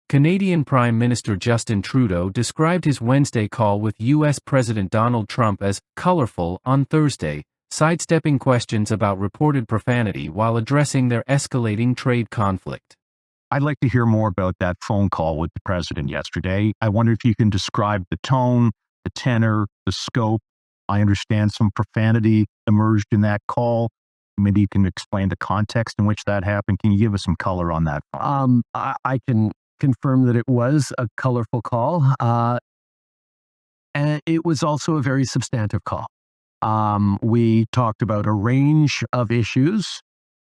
Canadian Prime Minister Justin Trudeau described his Wednesday call with U.S. President Donald Trump as "colorful" on Thursday, sidestepping questions about reported profanity while addressing their escalating trade conflict. I'd like to hear more about that phone call with the president yesterday. I wonder if you can describe the tone, the tenor, the scope. I understand some profanity emerged in that call. Maybe you can explain the context in which that happened. Can you give us some color on that? I can confirm that it was a colorful call, and it was also a very substantive call. We talked about a range of issues,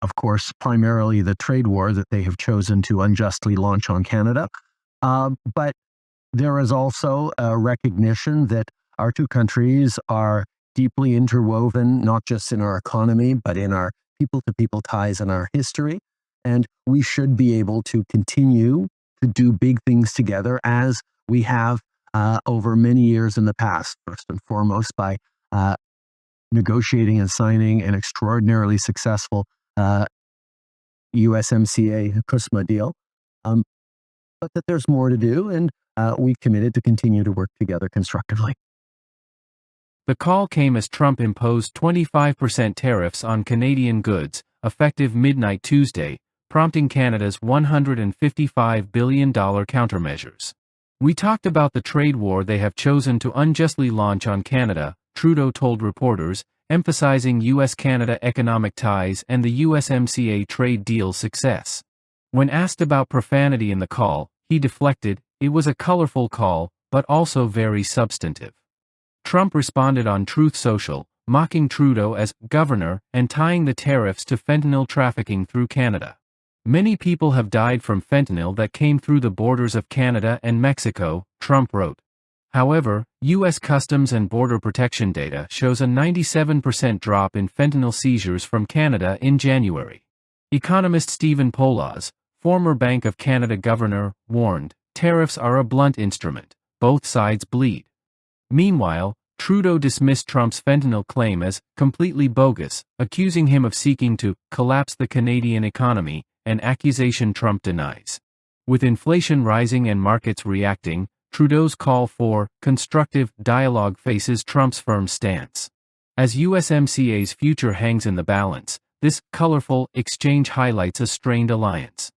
of course, primarily the trade war that they have chosen to unjustly launch on Canada. But there is also a recognition that our two countries are deeply interwoven, not just in our economy, but in our people-to-people ties and our history. And we should be able to continue to do big things together as we have over many years in the past, first and foremost by negotiating and signing an extraordinarily successful USMCA CUSMA deal, but that there's more to do, and we've committed to continue to work together constructively. The call came as Trump imposed 25% tariffs on Canadian goods, effective midnight Tuesday, prompting Canada's $155 billion countermeasures. "We talked about the trade war they have chosen to unjustly launch on Canada," Trudeau told reporters, emphasizing U.S. Canada economic ties and the USMCA trade deal's success. When asked about profanity in the call, he deflected, "It was a colorful call, but also very substantive." Trump responded on Truth Social, mocking Trudeau as "governor" and tying the tariffs to fentanyl trafficking through Canada. "Many people have died from fentanyl that came through the borders of Canada and Mexico," Trump wrote. However, U.S. Customs and Border Protection data shows a 97% drop in fentanyl seizures from Canada in January. Economist Stephen Poloz, former Bank of Canada governor, warned, "Tariffs are a blunt instrument. Both sides bleed." Meanwhile, Trudeau dismissed Trump's fentanyl claim as completely bogus, accusing him of seeking to collapse the Canadian economy, an accusation Trump denies. With inflation rising and markets reacting, Trudeau's call for constructive dialogue faces Trump's firm stance. As USMCA's future hangs in the balance, this colorful exchange highlights a strained alliance.